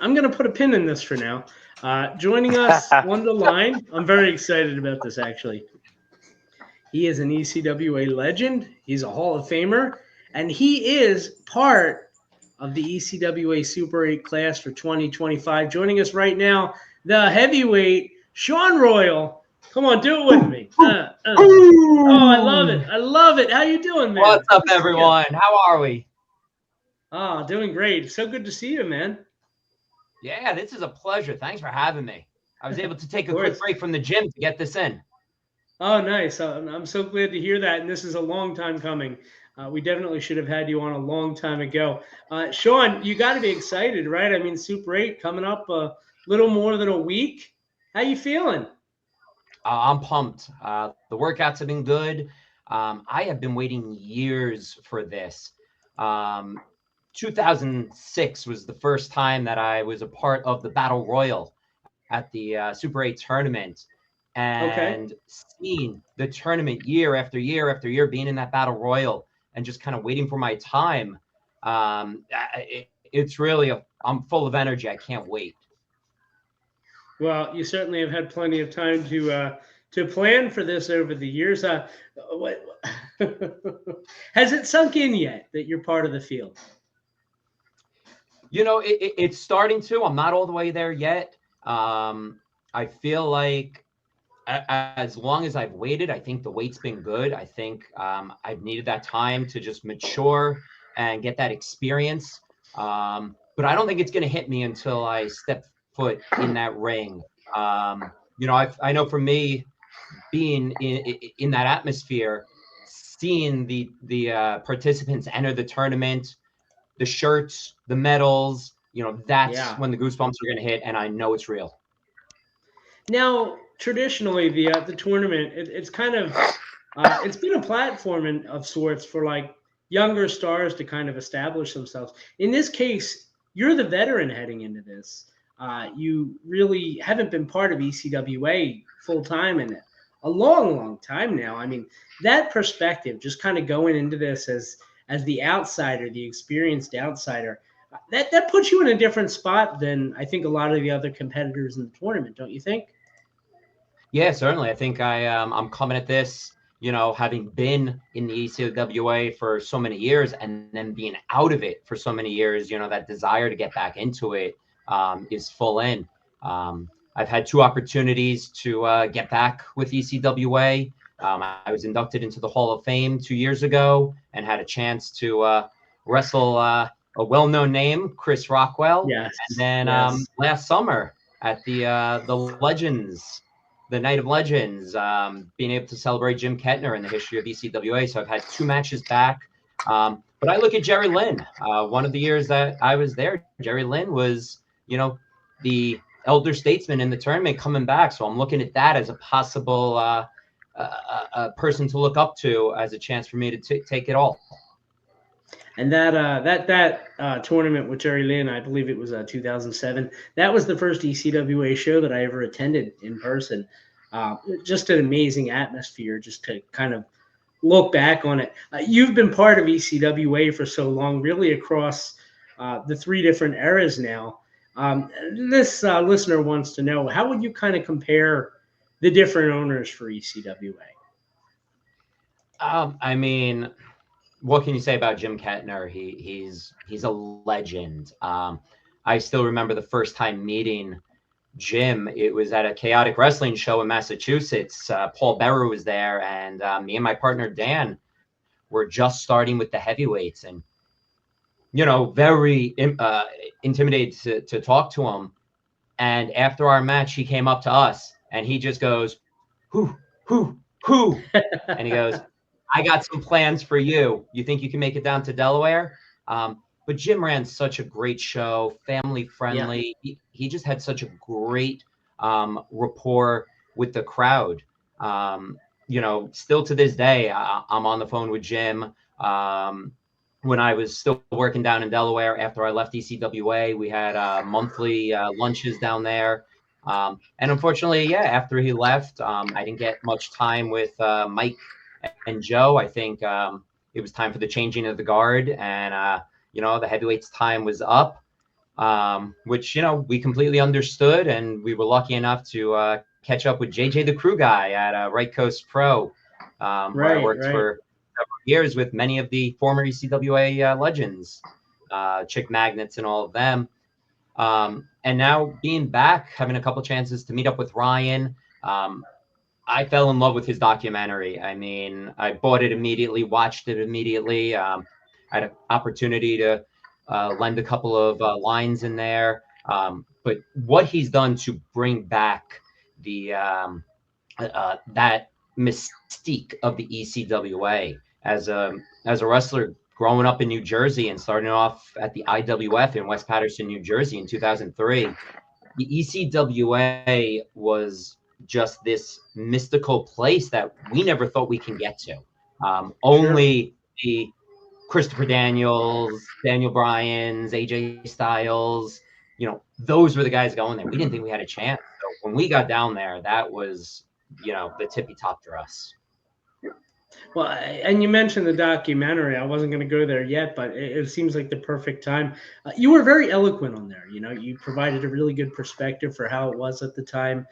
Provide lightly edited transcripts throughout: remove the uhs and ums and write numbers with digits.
I'm gonna put a pin in this for now. Joining us on the line, I'm very excited about this actually. He is an ECWA legend. He's a Hall of Famer, and he is part of the ECWA Super 8 class for 2025. Joining us right now, the heavyweight Sean Royal. Come on, do it with me. Oh, I love it. I love it. How you doing, man? What's up, everyone? How are we? Oh, doing great. So good to see you, man. Yeah, this is a pleasure. Thanks for having me. I was able to take a Of quick course. break from the gym to get this in. Oh, nice. I'm so glad to hear that. And this is a long time coming. We definitely should have had you on a long time ago. Sean, you got to be excited, right? I mean, Super 8 coming up a little more than a week. How you feeling? I'm pumped. The workouts have been good. I have been waiting years for this. 2006 was the first time that I was a part of the Battle Royal at the Super 8 tournament. Okay. And seeing the tournament year after year after year, being in that Battle Royal and just kind of waiting for my time, it's really, I'm full of energy. I can't wait. Well, you certainly have had plenty of time to plan for this over the years. What, has it sunk in yet that you're part of the field? You know, it's starting to. I'm not all the way there yet. I feel like as long as I've waited, I think the wait's been good. I think I've needed that time to just mature and get that experience. But I don't think it's going to hit me until I step foot in that ring. You know, I know for me, being in that atmosphere, seeing the participants enter the tournament, the shirts, the medals, you know, that's Yeah. when the goosebumps are going to hit, and I know it's real. Now, traditionally, the tournament it's kind of it's been a platform of sorts for like younger stars to kind of establish themselves. In this case, you're the veteran heading into this. You really haven't been part of ECWA full time in a long, long time now. I mean, that perspective, just kind of going into this as the outsider, the experienced outsider, that puts you in a different spot than I think a lot of the other competitors in the tournament, don't you think? Yeah, certainly. I think I'm coming at this, you know, having been in the ECWA for so many years and then being out of it for so many years. You know, that desire to get back into it is full in. I've had two opportunities to get back with ECWA. I was inducted into the Hall of Fame 2 years ago and had a chance to wrestle a well-known name, Chris Rockwell, Yes, and then yes. last summer at the Legends, the Night of Legends, being able to celebrate Jim Kettner in the history of ECWA. So I've had two matches back. But I look at Jerry Lynn. One of the years that I was there, Jerry Lynn was, you know, the elder statesman in the tournament coming back. So I'm looking at that as a possible person to look up to as a chance for me to take it all. And that tournament with Jerry Lynn, I believe it was 2007. That was the first ECWA show that I ever attended in person. Just an amazing atmosphere, just to kind of look back on it. You've been part of ECWA for so long, really across the three different eras now. This listener wants to know, how would you kind of compare the different owners for ECWA? I mean, what can you say about Jim Kettner? He's a legend. I still remember the first time meeting Jim. It was at a chaotic wrestling show in Massachusetts. Paul Bearer was there, and me and my partner Dan were just starting with the heavyweights, and you know, very intimidated to talk to him. And after our match, he came up to us and he just goes, who? And he goes, I got some plans for you. You think you can make it down to Delaware? But Jim ran such a great show, family Yeah. friendly. He just had such a great rapport with the crowd. You know, still to this day, I'm on the phone with Jim. When I was still working down in Delaware after I left ECWA, we had monthly lunches down there. And unfortunately, yeah, after he left, I didn't get much time with Mike and Joe. I think it was time for the changing of the guard, and you know, the heavyweights time was up. which, we completely understood. And we were lucky enough to catch up with JJ, the crew guy at Right Coast Pro, where I Right, worked right. for several years with many of the former ECWA legends, Chick Magnets and all of them. And now being back, having a couple chances to meet up with Ryan, I fell in love with his documentary. I mean, I bought it immediately, watched it immediately. I had an opportunity to lend a couple of lines in there. But what he's done to bring back the that mystique of the ECWA as a wrestler growing up in New Jersey and starting off at the IWF in West Paterson, New Jersey in 2003, the ECWA was just this mystical place that we never thought we can get to. Sure. Only the Christopher Daniels, Daniel Bryans, AJ Styles, those were the guys going there. We didn't think we had a chance. So when we got down there, that was, the tippy top for us. Well, and you mentioned the documentary. I wasn't going to go there yet, but it seems like the perfect time. You were very eloquent on there. You provided a really good perspective for how it was at the time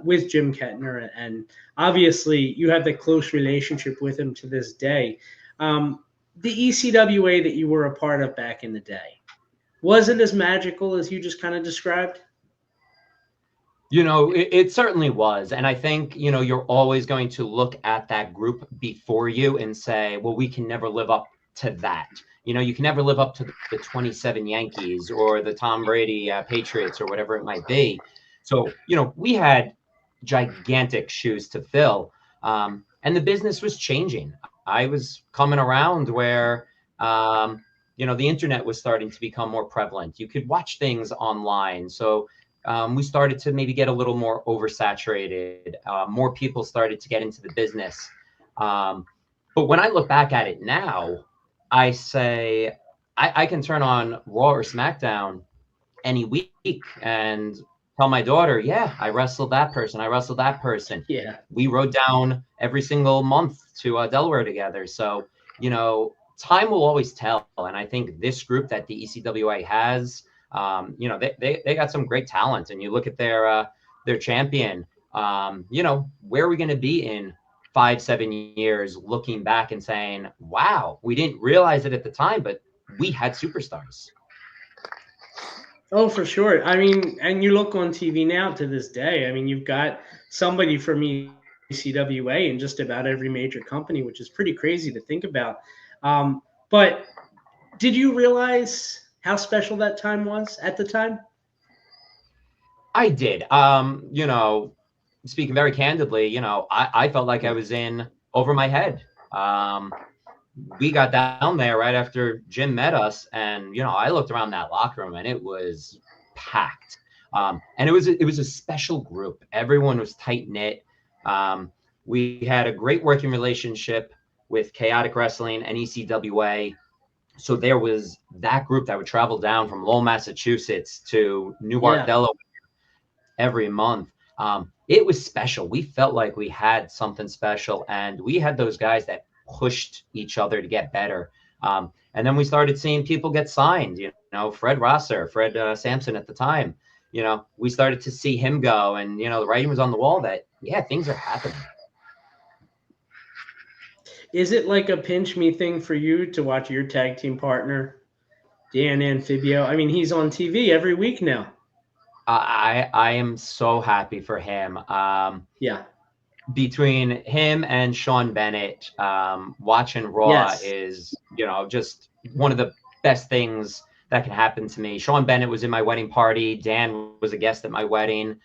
with Jim Kettner, and obviously you have the close relationship with him to this day. The ECWA that you were a part of back in the day, was it as magical as you just kind of described? It certainly was. And I think, you're always going to look at that group before you and say, well, we can never live up to that. You can never live up to the 27 Yankees or the Tom Brady Patriots or whatever it might be. So, we had gigantic shoes to fill. And the business was changing. I was coming around where, the internet was starting to become more prevalent. You could watch things online. So, we started to maybe get a little more oversaturated. More people started to get into the business. But when I look back at it now, I say I can turn on Raw or SmackDown any week and tell my daughter, yeah, I wrestled that person. I wrestled that person. Yeah. We rode down every single month to Delaware together. So, time will always tell. And I think this group that the ECWA has, they got some great talent. And you look at their champion, where are we going to be in 5-7 years looking back and saying, wow, we didn't realize it at the time, but we had superstars. Oh, for sure. I mean, and you look on TV now to this day. I mean, you've got somebody from ECWA in just about every major company, which is pretty crazy to think about. But did you realize how special that time was at the time? I did. Speaking very candidly, I felt like I was in over my head. We got down there right after Jim met us, and I looked around that locker room, and it was packed. And it was a special group. Everyone was tight knit. We had a great working relationship with Chaotic Wrestling and ECWA. So there was that group that would travel down from Lowell, Massachusetts to Newark, Yeah. Delaware every month. It was special. We felt like we had something special, and we had those guys that pushed each other to get better. And then we started seeing people get signed. Fred Rosser, Fred Sampson at the time. We started to see him go, and the writing was on the wall that things are happening. Is it like a pinch me thing for you to watch your tag team partner, Dan Amphibio? I mean, he's on TV every week now. I am so happy for him. Yeah. Between him and Sean Bennett, watching Raw Yes. is, just one of the best things that can happen to me. Sean Bennett was in my wedding party. Dan was a guest at my wedding.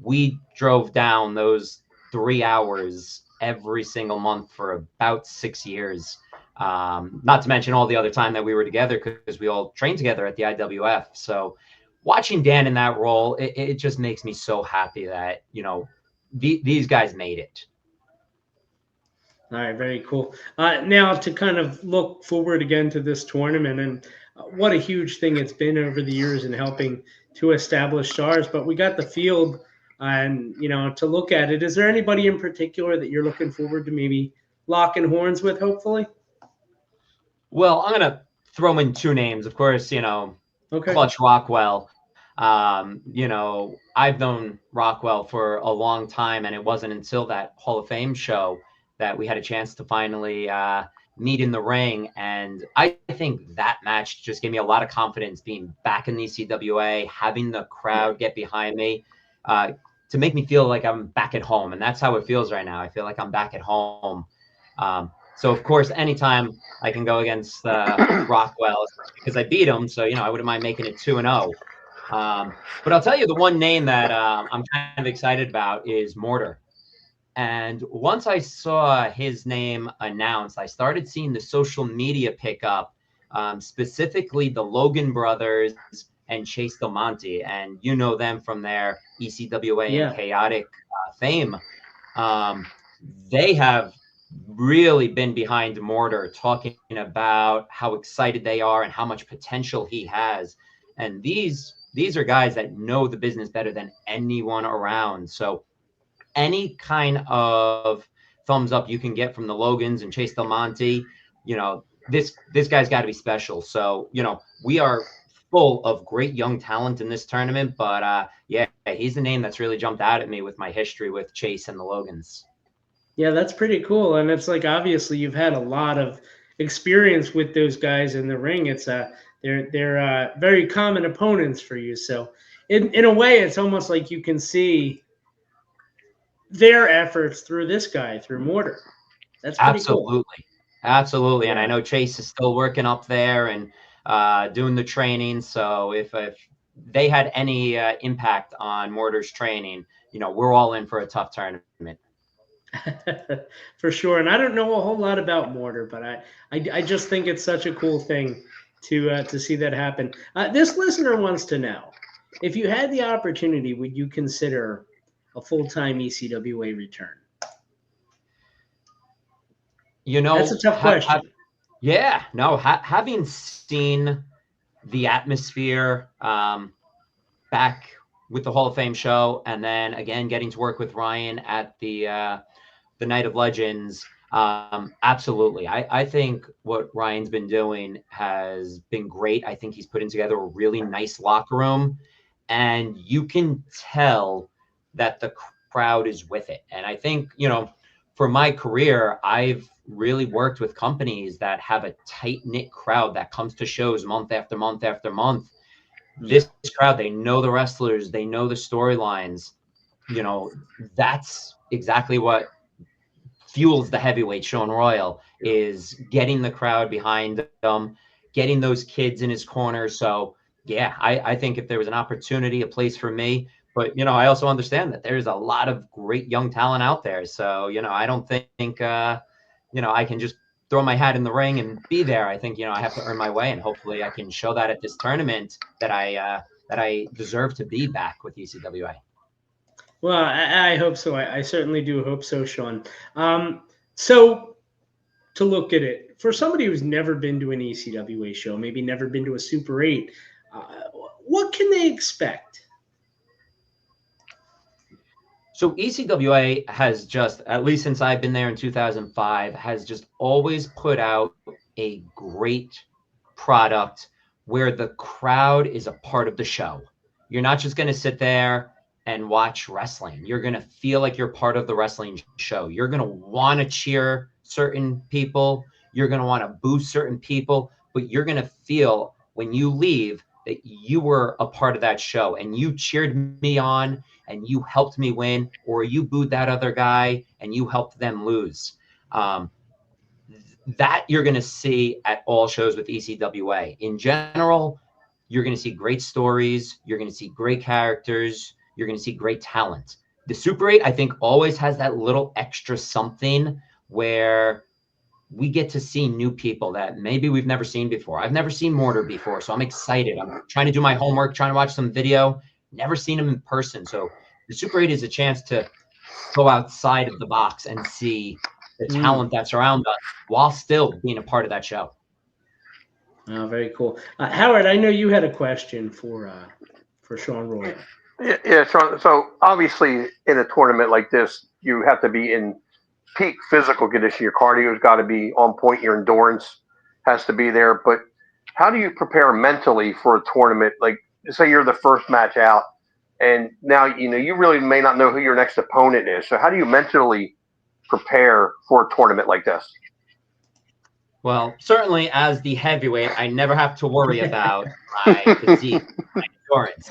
We drove down those 3 hours every single month for about 6 years. Not to mention all the other time that we were together because we all trained together at the IWF. So watching Dan in that role, it just makes me so happy that, these guys made it. All right, very cool. Now to kind of look forward again to this tournament, and what a huge thing it's been over the years in helping to establish stars. But we got the field, and to look at it. Is there anybody in particular that you're looking forward to maybe locking horns with? Hopefully. Well, I'm gonna throw in two names. Of course, Okay. Clutch Rockwell. I've known Rockwell for a long time, and it wasn't until that Hall of Fame show that we had a chance to finally meet in the ring. And I think that match just gave me a lot of confidence being back in the ECWA, having the crowd get behind me to make me feel like I'm back at home. And that's how it feels right now. I feel like I'm back at home. So, of course, anytime I can go against Rockwell, because I beat him, so I wouldn't mind making it 2-0. But I'll tell you the one name that I'm kind of excited about is Mortar. And once I saw his name announced, I started seeing the social media pick up, specifically the Logan brothers and Chase Del Monte, and you know them from their ECWA and Yeah. Chaotic fame. They have really been behind Mortar, talking about how excited they are and how much potential he has. And these are guys that know the business better than anyone around. So any kind of thumbs up you can get from the Logans and Chase Del Monte, this guy's got to be special. So we are full of great young talent in this tournament, but yeah, he's the name that's really jumped out at me with my history with Chase and the Logans. Yeah, that's pretty cool. And it's like obviously you've had a lot of experience with those guys in the ring. It's they're very common opponents for you. So in a way, it's almost like you can see their efforts through this guy, through Mortar. That's pretty cool. Absolutely. And I Yeah. know Chase is still working up there and doing the training. So if they had any impact on Mortar's training, we're all in for a tough tournament. For sure. And I don't know a whole lot about Mortar, but I just think it's such a cool thing to see that happen. This listener wants to know if you had the opportunity, would you consider a full-time ECWA return? That's a tough question. Yeah, no, having seen the atmosphere back with the Hall of Fame show, and then again getting to work with Ryan at the Night of Legends, absolutely. I think what Ryan's been doing has been great. I think he's putting together a really nice locker room, and you can tell that the crowd is with it. And I think, for my career, I've really worked with companies that have a tight knit crowd that comes to shows month after month after month. This crowd, they know the wrestlers, they know the storylines. That's exactly what fuels the heavyweight Sean Royal, is getting the crowd behind them, getting those kids in his corner. So yeah, I think if there was an opportunity, a place for me, but I also understand that there's a lot of great young talent out there. So I don't think I can just throw my hat in the ring and be there. I think I have to earn my way, and hopefully I can show that at this tournament that I deserve to be back with ECWA. Well, I hope so. I certainly do hope so, Sean. So to look at it, for somebody who's never been to an ECWA show, maybe never been to a Super 8, uh, what can they expect? So ECWA has just, at least since I've been there in 2005, has just always put out a great product where the crowd is a part of the show. You're not just going to sit there and watch wrestling. You're going to feel like you're part of the wrestling show. You're going to want to cheer certain people. You're going to want to boo certain people, but you're going to feel when you leave that you were a part of that show and you cheered me on and you helped me win, or you booed that other guy and you helped them lose. That you're going to see at all shows with ECWA. In general, you're going to see great stories. You're going to see great characters. You're going to see great talent. The Super 8, I think, always has that little extra something where we get to see new people that maybe we've never seen before. I've never seen Mortar before, so I'm excited. I'm trying to do my homework, trying to watch some video. Never seen him in person. So the Super 8 is a chance to go outside of the box and see the talent that's around us while still being a part of that show. Oh, very cool. Howard, I know you had a question for Sean Royal. Yeah, Sean. So obviously, in a tournament like this, you have to be in peak physical condition. Your cardio's got to be on point. Your endurance has to be there. But how do you prepare mentally for a tournament? Like, say you're the first match out, and now you really may not know who your next opponent is. So how do you mentally prepare for a tournament like this? Well, certainly as the heavyweight, I never have to worry about my physique, my endurance.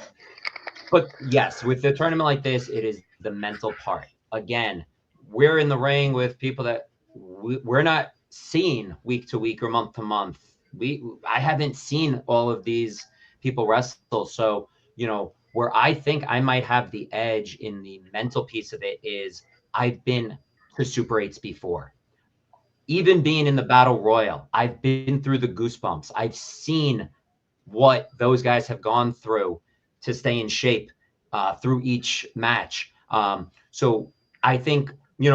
But yes, with a tournament like this, it is the mental part. Again, we're in the ring with people that we're not seeing week to week or month to month. I haven't seen all of these people wrestle. So, where I think I might have the edge in the mental piece of it is I've been to Super 8s before. Even being in the Battle Royal, I've been through the goosebumps. I've seen what those guys have gone through to stay in shape through each match. So I think,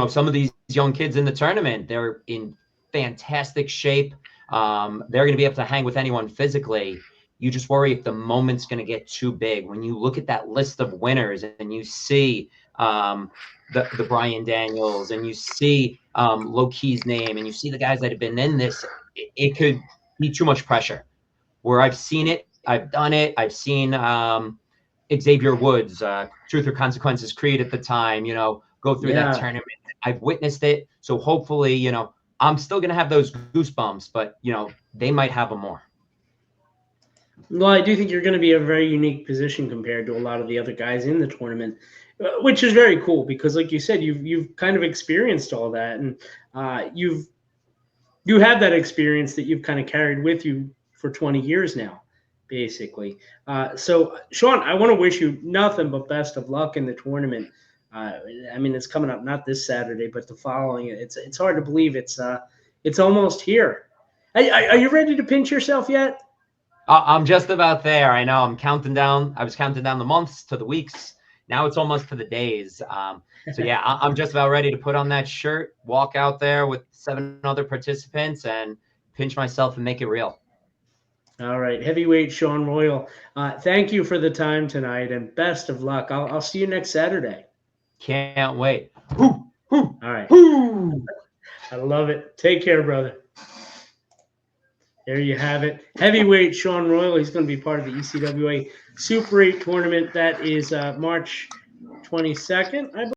some of these young kids in the tournament, they're in fantastic shape. They're going to be able to hang with anyone physically. You just worry if the moment's going to get too big. When you look at that list of winners and you see the Brian Daniels and you see Low-Key's name and you see the guys that have been in this, it could be too much pressure. Where I've seen it, I've done it. I've seen Xavier Woods, Truth or Consequences Creed at the time, go through that tournament. I've witnessed it. So hopefully, I'm still going to have those goosebumps, but, they might have them more. Well, I do think you're going to be a very unique position compared to a lot of the other guys in the tournament, which is very cool because, like you said, you've kind of experienced all that, and you have that experience that you've kind of carried with you for 20 years now, basically. So, Sean, I want to wish you nothing but best of luck in the tournament. It's coming up not this Saturday, but the following. It's hard to believe it's almost here. Are you ready to pinch yourself yet? I'm just about there. I know. I'm counting down. I was counting down the months to the weeks. Now it's almost to the days. So yeah, I'm just about ready to put on that shirt, walk out there with 7 other participants, and pinch myself and make it real. All right, heavyweight Sean Royal. Thank you for the time tonight, and best of luck. I'll see you next Saturday. Can't wait. All right. I love it. Take care, brother. There you have it. Heavyweight Sean Royal. He's going to be part of the ECWA Super 8 tournament. That is March 22nd, I believe.